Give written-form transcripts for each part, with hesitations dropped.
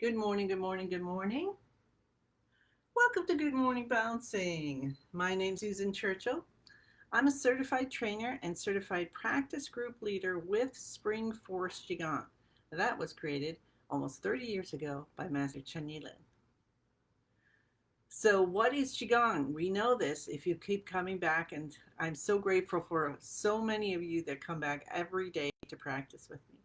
Good morning, good morning, good morning. Welcome to Good Morning Bouncing. My name's Susan Churchill. I'm a certified trainer and certified practice group leader with Spring Forest Qigong. That was created almost 30 years ago by Master Chen Yilin. So, what is Qigong? We know this if you keep coming back, and I'm so grateful for so many of you that come back every day to practice with me.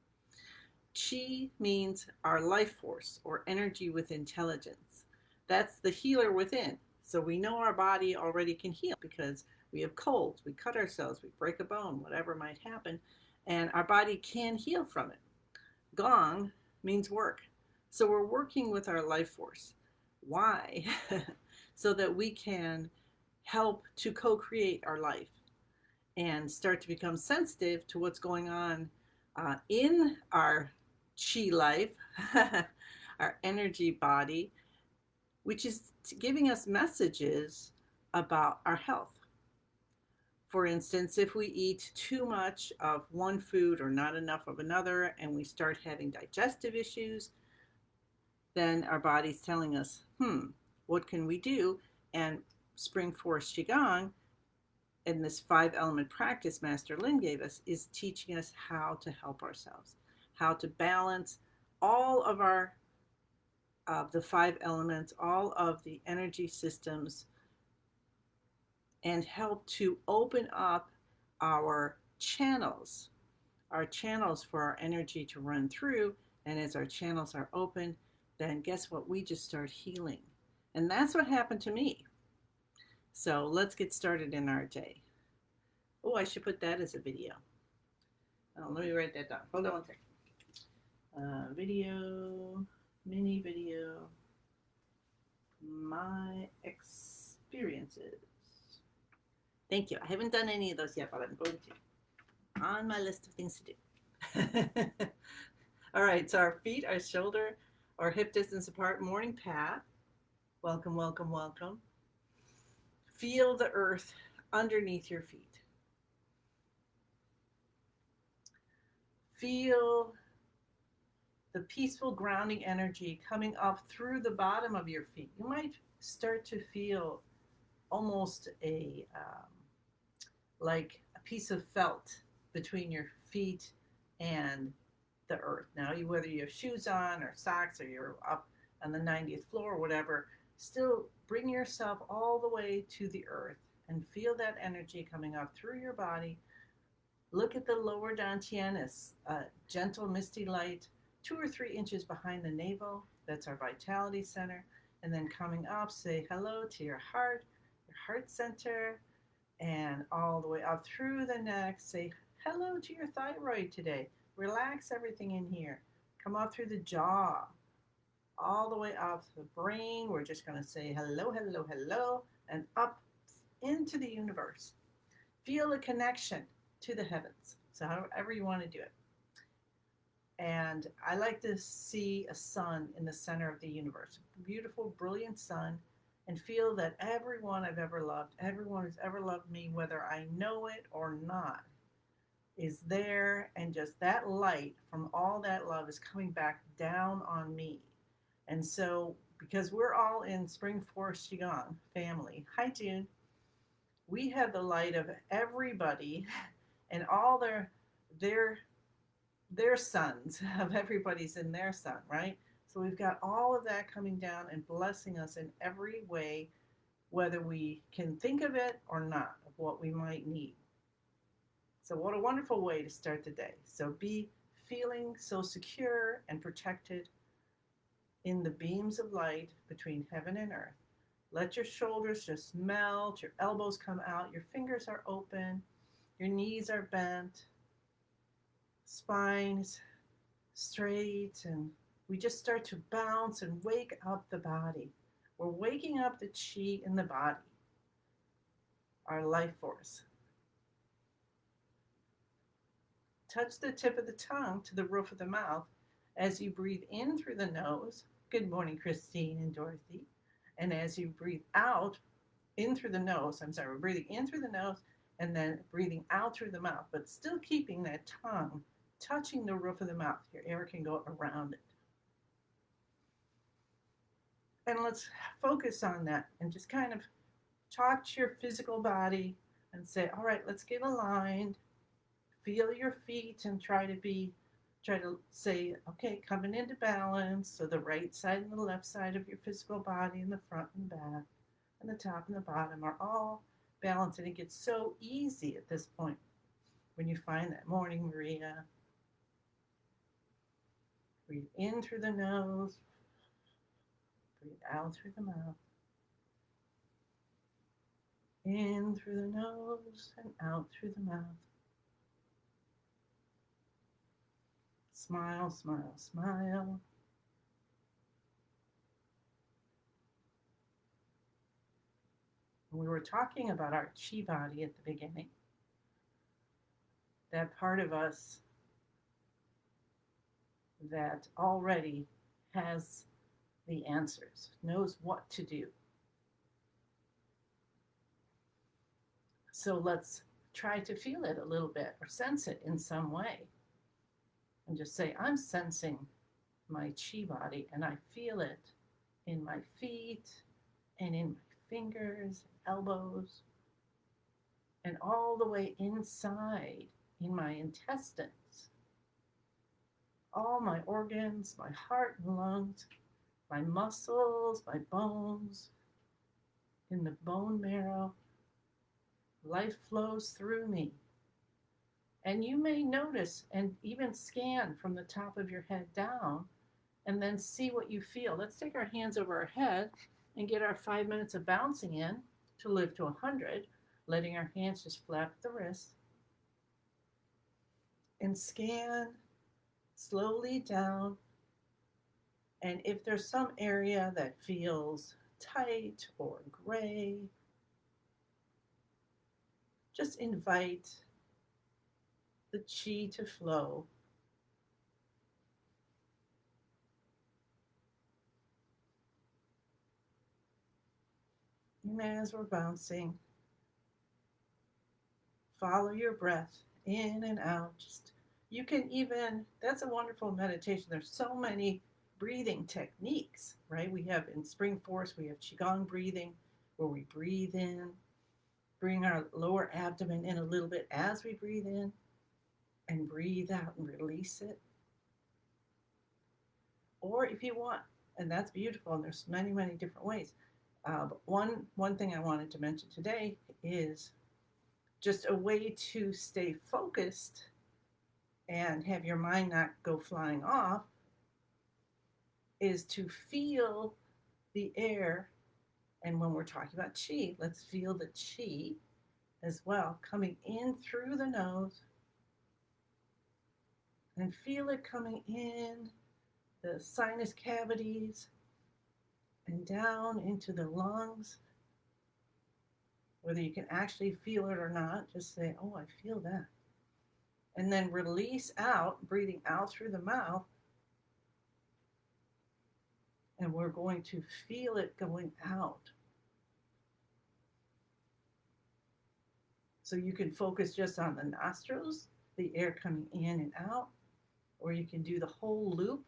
Qi means our life force or energy with intelligence. That's the healer within. So we know our body already can heal because we have colds, we cut ourselves, we break a bone, whatever might happen, and our body can heal from it. Gong means work. So we're working with our life force. Why? So that we can help to co create our life and start to become sensitive to what's going on in our chi life, our energy body, which is giving us messages about our health. For instance, if we eat too much of one food or not enough of another, and we start having digestive issues, then our body's telling us, what can we do? And Spring Forest Qigong and this 5 element practice Master Lin gave us is teaching us how to help ourselves, how to balance all of the 5 elements, all of the energy systems, and help to open up our channels for our energy to run through. And as our channels are open, then guess what? We just start healing. And that's what happened to me. So let's get started in our day. Oh, I should put that as a video. Oh, let me write that down. Hold on one second. Video, mini video, my experiences. Thank you. I haven't done any of those yet, but I'm going to. On my list of things to do. All right, so our feet are shoulder or hip distance apart, morning path. Welcome, welcome, welcome. Feel the earth underneath your feet. Feel the peaceful grounding energy coming up through the bottom of your feet. You might start to feel almost like a piece of felt between your feet and the earth. Now, whether you have shoes on or socks or you're up on the 90th floor or whatever, still bring yourself all the way to the earth and feel that energy coming up through your body. Look at the lower dantian as a gentle misty light 2 or 3 inches behind the navel. That's our vitality center. And then coming up, say hello to your heart center, and all the way up through the neck. Say hello to your thyroid today. Relax everything in here. Come up through the jaw, all the way up to the brain. We're just going to say hello, hello, hello, and up into the universe. Feel the connection to the heavens. So however you want to do it. And I like to see a sun in the center of the universe, a beautiful, brilliant sun, and feel that everyone I've ever loved, everyone who's ever loved me, whether I know it or not, is there. And just that light from all that love is coming back down on me. And so, because we're all in Spring Forest Qigong family, hi June, we have the light of everybody and all their suns, of everybody's in their sun, right? So we've got all of that coming down and blessing us in every way, whether we can think of it or not, of what we might need. So what a wonderful way to start the day. So be feeling so secure and protected in the beams of light between heaven and earth. Let your shoulders just melt, your elbows come out, your fingers are open, your knees are bent, spine's straight, and we just start to bounce and wake up the body. We're waking up the chi in the body, our life force. Touch the tip of the tongue to the roof of the mouth as you breathe in through the nose. Good morning, Christine and Dorothy. And as you breathe out, in through the nose, we're breathing in through the nose and then breathing out through the mouth, but still keeping that tongue touching the roof of the mouth. Your air can go around it. And let's focus on that and just kind of talk to your physical body and say, all right, let's get aligned. Feel your feet and try to say, okay, coming into balance. So the right side and the left side of your physical body and the front and back and the top and the bottom are all balanced. And it gets so easy at this point when you find that morning Maria. Breathe in through the nose, breathe out through the mouth. In through the nose and out through the mouth. Smile, smile, smile. We were talking about our chi body at the beginning. That part of us that already has the answers, knows what to do. So let's try to feel it a little bit or sense it in some way. And just say, I'm sensing my chi body and I feel it in my feet and in my fingers, elbows, and all the way inside in my intestines. All my organs, my heart and lungs, my muscles, my bones, in the bone marrow. Life flows through me. And you may notice and even scan from the top of your head down and then see what you feel. Let's take our hands over our head and get our 5 minutes of bouncing in to live to 100, letting our hands just flap the wrists. And scan slowly down. And if there's some area that feels tight or gray, just invite the chi to flow. And as we're bouncing, follow your breath in and out. Just you can even, that's a wonderful meditation. There's so many breathing techniques, right? We have in Spring Forest, we have Qigong breathing, where we breathe in, bring our lower abdomen in a little bit as we breathe in, and breathe out and release it. Or if you want, and that's beautiful, and there's many, many different ways. But one thing I wanted to mention today is just a way to stay focused and have your mind not go flying off is to feel the air. And when we're talking about chi, let's feel the chi as well, coming in through the nose and feel it coming in the sinus cavities and down into the lungs. Whether you can actually feel it or not, just say, oh, I feel that. And then release out, breathing out through the mouth. And we're going to feel it going out. So you can focus just on the nostrils, the air coming in and out, or you can do the whole loop.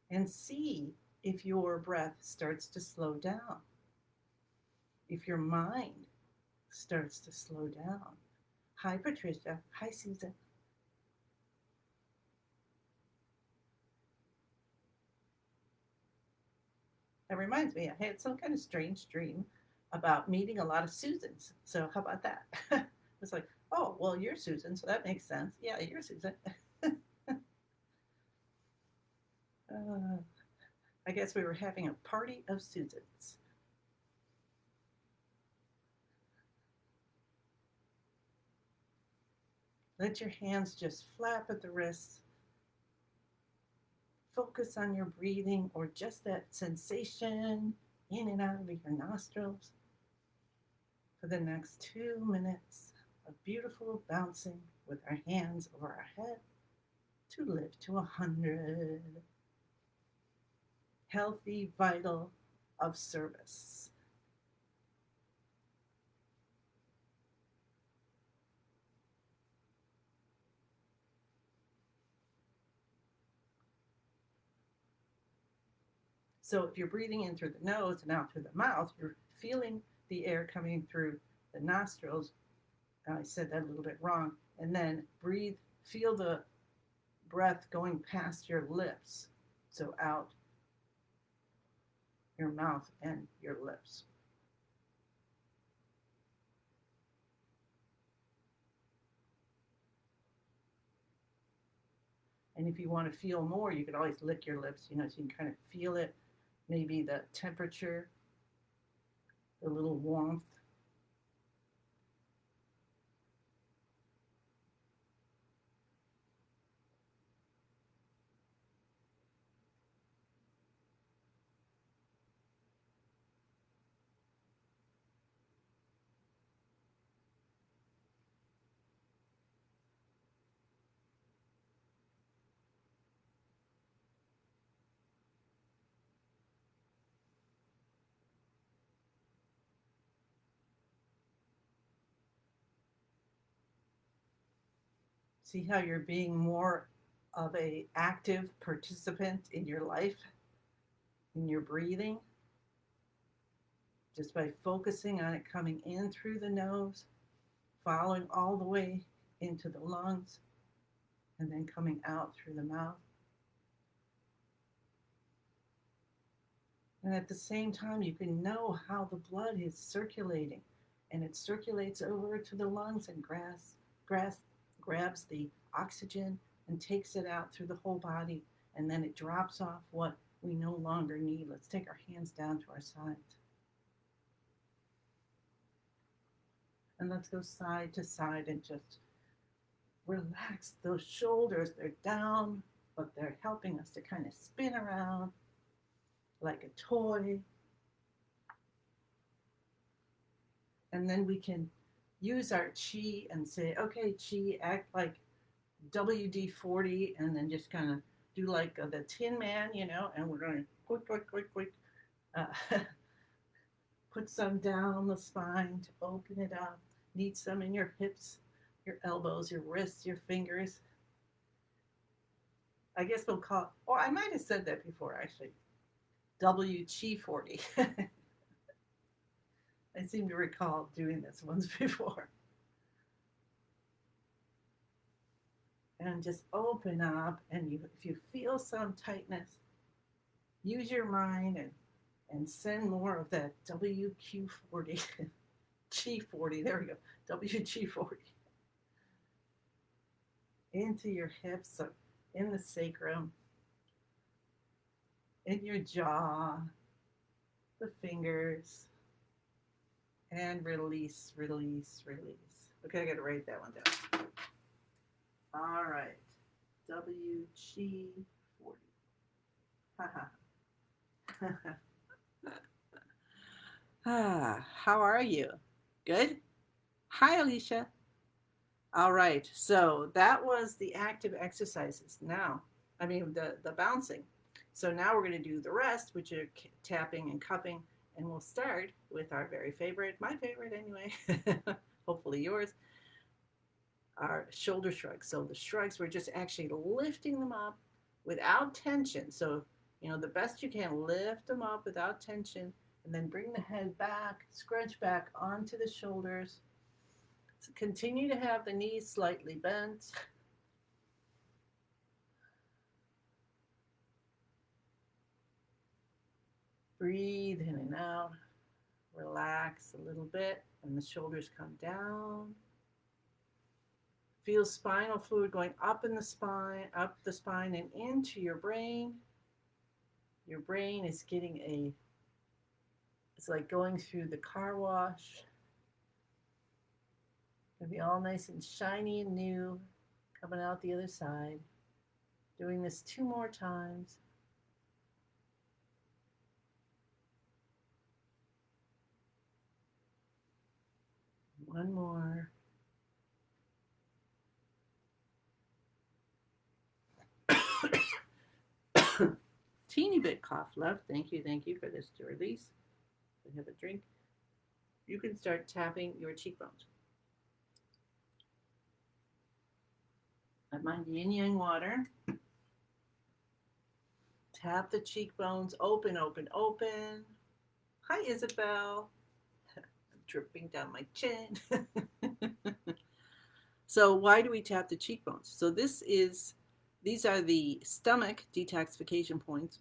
And see if your breath starts to slow down, if your mind starts to slow down. Hi, Patricia. Hi, Susan. That reminds me, I had some kind of strange dream about meeting a lot of Susans. So how about that? It's like, oh, well, you're Susan, so that makes sense. Yeah, you're Susan. I guess we were having a party of Susans. Let your hands just flap at the wrists. Focus on your breathing or just that sensation in and out of your nostrils for the next 2 minutes of beautiful bouncing with our hands over our head to live to 100. Healthy, vital, of service. So if you're breathing in through the nose and out through the mouth, you're feeling the air coming through the nostrils. I said that a little bit wrong. And then breathe, feel the breath going past your lips. So out your mouth and your lips. And if you want to feel more, you can always lick your lips, so you can kind of feel it, maybe the temperature, the little warmth. See how you're being more of a active participant in your life, in your breathing, just by focusing on it coming in through the nose, following all the way into the lungs, and then coming out through the mouth. And at the same time, you can know how the blood is circulating, and it circulates over to the lungs and grabs the oxygen and takes it out through the whole body, and then it drops off what we no longer need. Let's take our hands down to our sides. And let's go side to side and just relax those shoulders. They're down, but they're helping us to kind of spin around like a toy. And then we can use our chi and say, okay, chi, act like WD-40, and then just kind of do like the Tin Man, and we're going to quick, uh, put some down the spine to open it up. Need some in your hips, your elbows, your wrists, your fingers. I guess we'll call, oh, I might have said that before actually. WG40. I seem to recall doing this once before. And just open up, and if you feel some tightness, use your mind and send more of that WQ40, G40, there we go, WG40, into your hips, in the sacrum, in your jaw, the fingers, and release, release, release. Okay, I got to write that one down. All right, WG40. How are you? Good? Hi, Alicia. All right, so that was the active exercises. The bouncing. So now we're going to do the rest, which are tapping and cupping, and we'll start with our very favorite, my favorite anyway, hopefully yours, our shoulder shrugs. So the shrugs, we're just actually lifting them up without tension. So, the best you can, lift them up without tension, and then bring the head back, scrunch back onto the shoulders. So continue to have the knees slightly bent. Breathe in and out. Relax a little bit, and the shoulders come down. Feel spinal fluid going up the spine, and into your brain. Your brain is getting it's like going through the car wash. It'll be all nice and shiny and new, coming out the other side. Doing this 2 more times. One more. Teeny bit cough left. Thank you for this to release. I have a drink. You can start tapping your cheekbones. I have my yin yang water. Tap the cheekbones, open, open, open. Hi, Isabel. I'm dripping down my chin. So why do we tap the cheekbones? So these are the stomach detoxification points.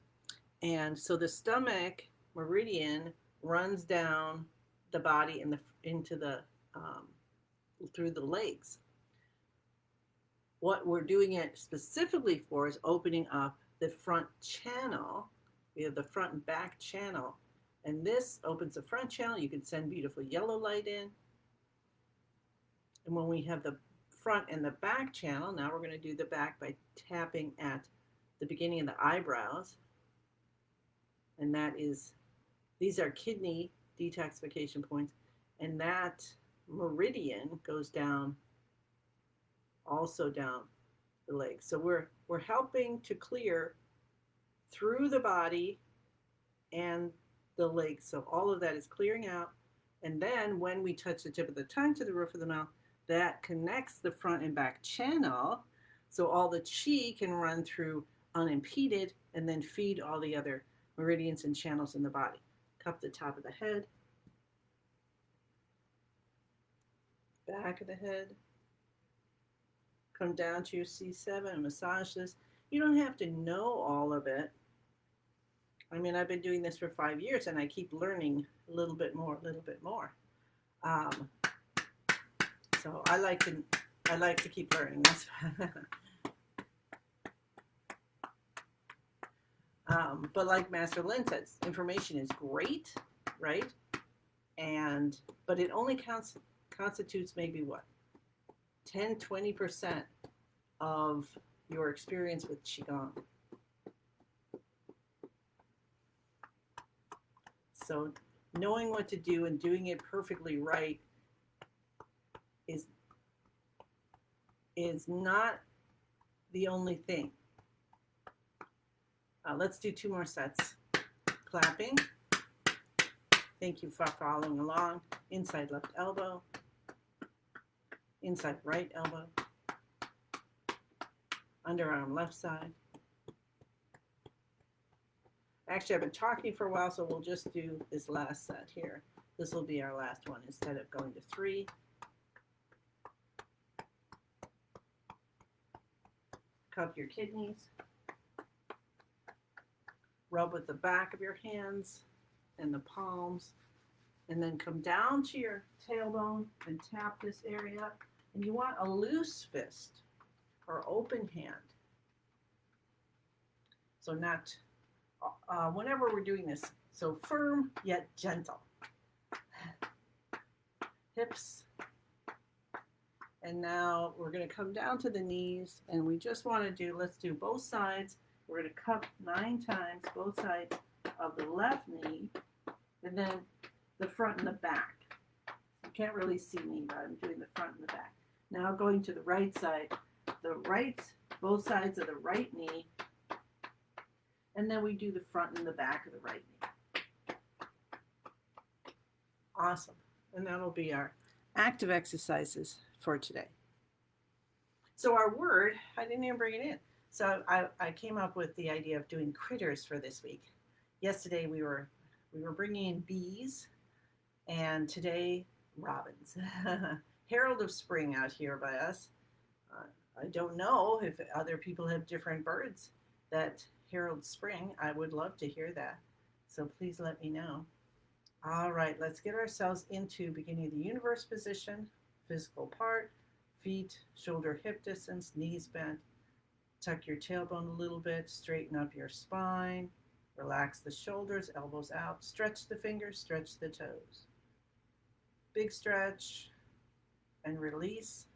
And so the stomach meridian runs down the body and into the um, through the legs. What we're doing it specifically for is opening up the front channel. We have the front and back channel, and this opens the front channel. You can send beautiful yellow light in. And when we have the front and the back channel, now we're going to do the back by tapping at the beginning of the eyebrows. And these are kidney detoxification points. And that meridian goes down, also down the legs. So we're helping to clear through the body and the legs. So all of that is clearing out. And then when we touch the tip of the tongue to the roof of the mouth, that connects the front and back channel. So all the chi can run through unimpeded and then feed all the other meridians and channels in the body. Cup the top of the head, back of the head. Come down to your C7 and massage this. You don't have to know all of it. I mean, I've been doing this for 5 years and I keep learning a little bit more, a little bit more. So I like to keep learning. But like Master Lin says, information is great, right? But it only constitutes maybe what? 10-20% of your experience with Qigong. So knowing what to do and doing it perfectly right is not the only thing. Let's do 2 more sets. Clapping. Thank you for following along. Inside left elbow. Inside right elbow. Underarm left side. Actually, I've been talking for a while, so we'll just do this last set here. This will be our last one instead of going to 3. Cup your kidneys. Rub with the back of your hands and the palms. And then come down to your tailbone and tap this area. And you want a loose fist or open hand. So not, whenever we're doing this, so firm yet gentle. Hips. And now we're going to come down to the knees, and we just want to do, let's do both sides. We're going to cup 9 times, both sides of the left knee, and then the front and the back. You can't really see me, but I'm doing the front and the back. Now going to the right side, both sides of the right knee, and then we do the front and the back of the right knee. Awesome. And that'll be our active exercises for today. So our word, I didn't even bring it in. So I came up with the idea of doing critters for this week. Yesterday we were bringing in bees, and today robins. Herald of spring out here by us. I don't know if other people have different birds that herald spring. I would love to hear that. So please let me know. All right, let's get ourselves into beginning of the universe position. Physical part, feet, shoulder, hip distance, knees bent. Tuck your tailbone a little bit, straighten up your spine, relax the shoulders, elbows out, stretch the fingers, stretch the toes. Big stretch and release.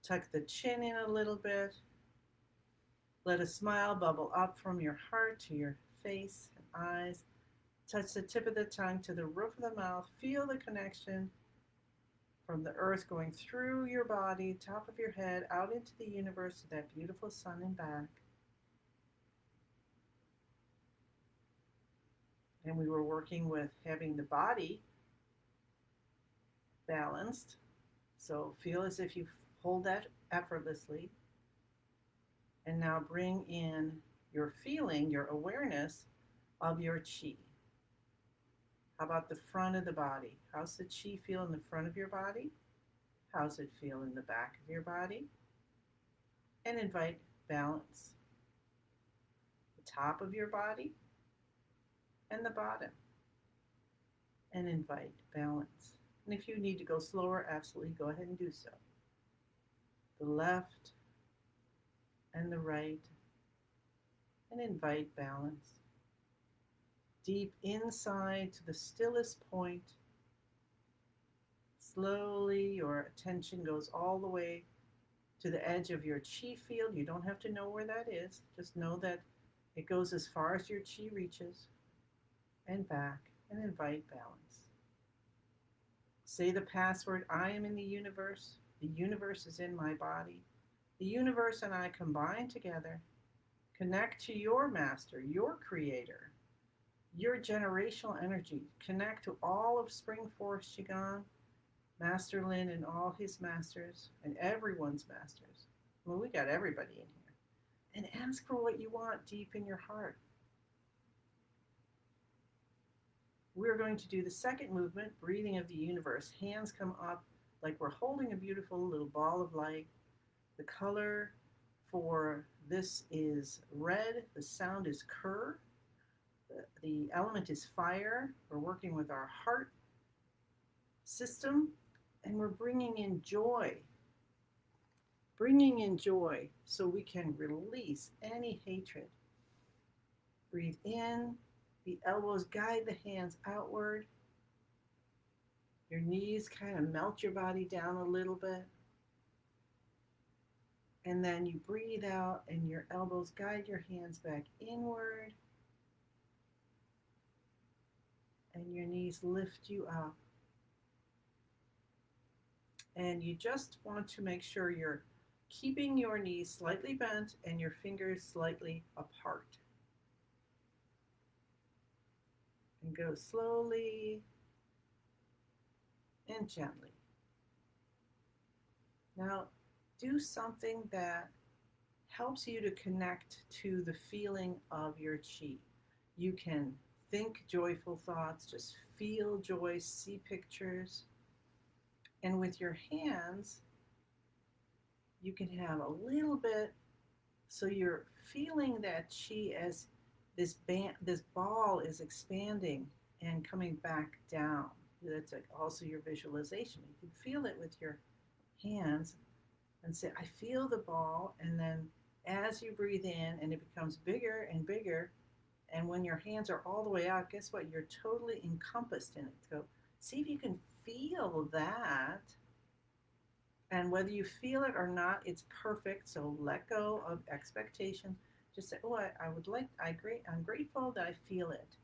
Tuck the chin in a little bit. Let a smile bubble up from your heart to your face and eyes. Touch the tip of the tongue to the roof of the mouth. Feel the connection from the earth going through your body, top of your head, out into the universe to that beautiful sun and back. And we were working with having the body balanced. So feel as if you hold that effortlessly. And now bring in your feeling, your awareness of your chi. How about the front of the body? How's the chi feel in the front of your body? How's it feel in the back of your body? And invite balance. The top of your body and the bottom. And invite balance. And if you need to go slower, absolutely go ahead and do so. The left and the right. And invite balance. Deep inside to the stillest point. Slowly your attention goes all the way to the edge of your chi field. You don't have to know where that is. Just know that it goes as far as your chi reaches and back, and invite balance. Say the password, I am in the universe. The universe is in my body. The universe and I combine together. Connect to your master, your creator, your generational energy. Connect to all of Spring Forest Qigong, Master Lin and all his masters, and everyone's masters. Well, we got everybody in here. And ask for what you want deep in your heart. We're going to do the second movement, breathing of the universe. Hands come up like we're holding a beautiful little ball of light. The color for this is red. The sound is Kur. The element is fire. We're working with our heart system, and we're bringing in joy. Bringing in joy so we can release any hatred. Breathe in. The elbows guide the hands outward. Your knees kind of melt your body down a little bit. And then you breathe out and your elbows guide your hands back inward. And your knees lift you up. And you just want to make sure you're keeping your knees slightly bent and your fingers slightly apart. And go slowly and gently. Now, do something that helps you to connect to the feeling of your chi. You can think joyful thoughts, just feel joy, see pictures. And with your hands, you can have a little bit, so you're feeling that chi as this ball is expanding and coming back down. That's also your visualization. You can feel it with your hands and say, I feel the ball. And then as you breathe in and it becomes bigger and bigger, and when your hands are all the way out, guess what? You're totally encompassed in it. So see if you can feel that. And whether you feel it or not, it's perfect. So let go of expectation. Just say, oh, I'm grateful that I feel it,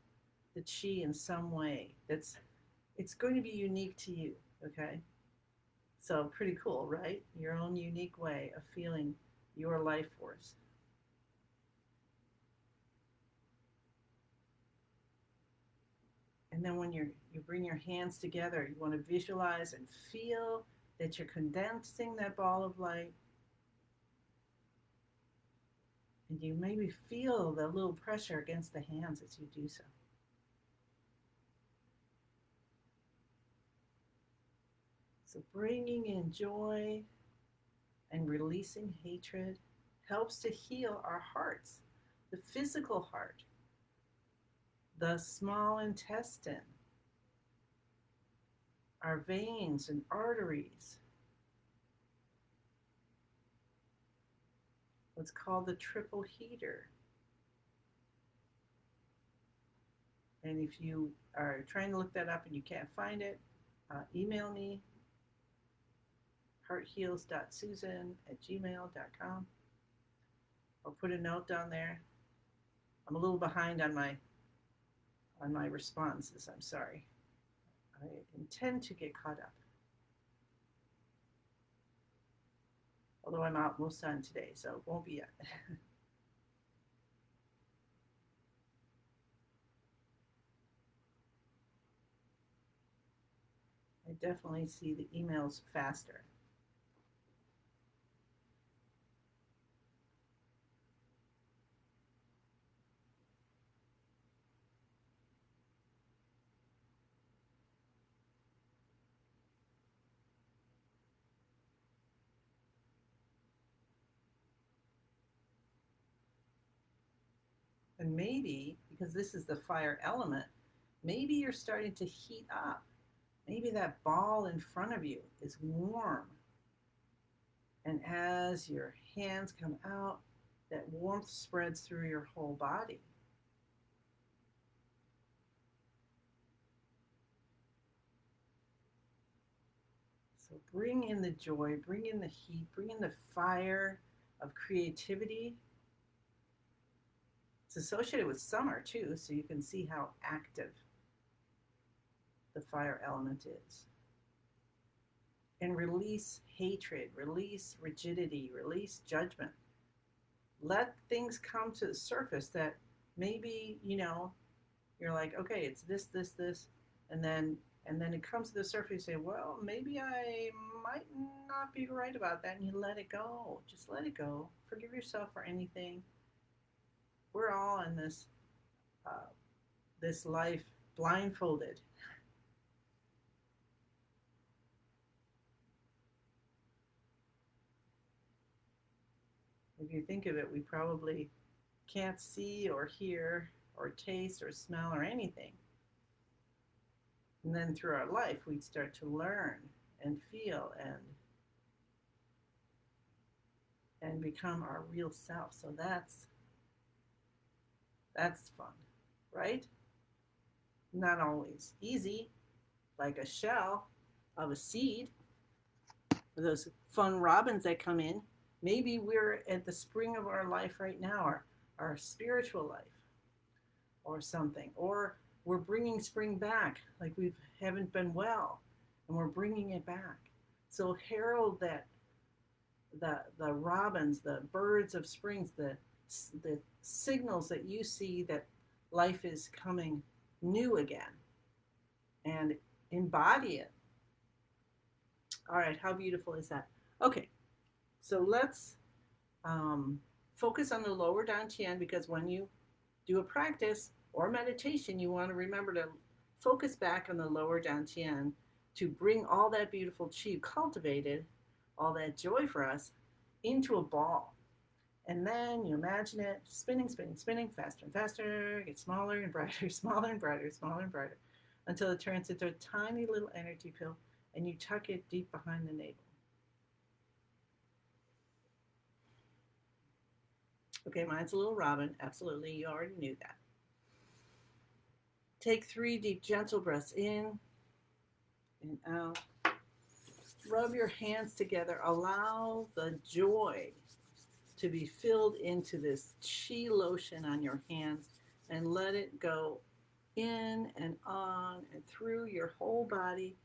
the chi in some way. It's going to be unique to you, okay? So pretty cool, right? Your own unique way of feeling your life force. And then when you bring your hands together, you want to visualize and feel that you're condensing that ball of light. And you maybe feel the little pressure against the hands as you do so. So bringing in joy and releasing hatred helps to heal our hearts, the physical heart, the small intestine, our veins and arteries, what's called the triple heater. And if you are trying to look that up and you can't find it, email me, heartheals.susan@gmail.com. Or put a note down there. I'm a little behind on my responses, I'm sorry. I intend to get caught up. Although I'm out most time today, so it won't be yet. I definitely see the emails faster. And maybe, because this is the fire element, maybe you're starting to heat up. Maybe that ball in front of you is warm. And as your hands come out, that warmth spreads through your whole body. So bring in the joy, bring in the heat, bring in the fire of creativity. It's associated with summer too, so you can see how active the fire element is. And release hatred, release rigidity, release judgment. Let things come to the surface that maybe, you're like, okay, it's this, this, this, and then it comes to the surface. You say, well, maybe I might not be right about that, and you let it go. Just let it go. Forgive yourself for anything. We're all in this life blindfolded. If you think of it, we probably can't see or hear or taste or smell or anything. And then through our life, we start to learn and feel and become our real self. So that's fun, right? Not always easy, like a shell of a seed, those fun robins that come in. Maybe we're at the spring of our life right now, our spiritual life or something. Or we're bringing spring back, like we haven't been well, and we're bringing it back. So herald that the robins, the birds of springs, the signals that you see that life is coming new again, and embody it. All right, how beautiful is that? Okay, so let's focus on the lower dantian, because when you do a practice or meditation, you want to remember to focus back on the lower dantian to bring all that beautiful qi cultivated, all that joy for us, into a ball. And then you imagine it spinning, spinning, spinning, faster and faster, gets smaller and brighter, smaller and brighter, smaller and brighter, until it turns into a tiny little energy pill, and you tuck it deep behind the navel. Okay, mine's a little robin. Absolutely, you already knew that. Take 3 deep, gentle breaths in and out. Rub your hands together. Allow the joy to be filled into this qi lotion on your hands, and let it go in and on and through your whole body.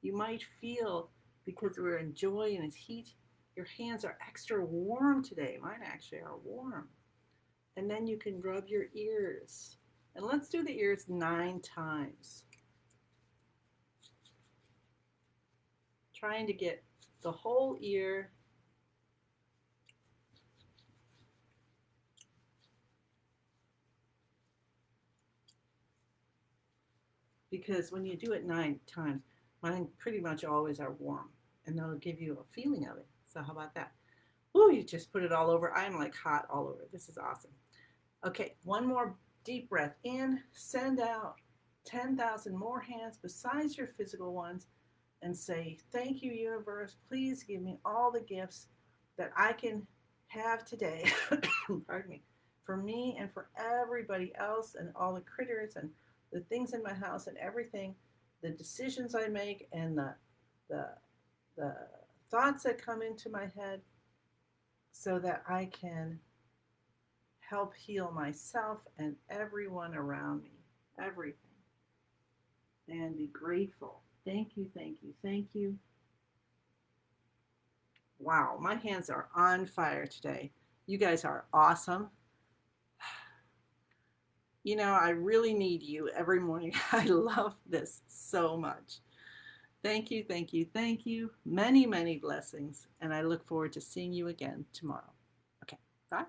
You might feel, because we're in joy and it's heat, your hands are extra warm today. Mine actually are warm. And then you can rub your ears. And let's do the ears 9 times. Trying to get the whole ear. Because when you do it 9 times, mine pretty much always are warm, and they'll give you a feeling of it. So how about that? Ooh, you just put it all over. I'm like hot all over. This is awesome. Okay, one more deep breath in, send out 10,000 more hands besides your physical ones, and say, thank you, universe. Please give me all the gifts that I can have today, pardon me, for me and for everybody else, and all the critters and the things in my house and everything, the decisions I make, and the thoughts that come into my head, so that I can help heal myself and everyone around me, everything. And be grateful. Thank you, thank you, thank you. Wow, my hands are on fire today. You guys are awesome. I really need you every morning. I love this so much. Thank you, thank you, thank you. Many, many blessings. And I look forward to seeing you again tomorrow. Okay, bye.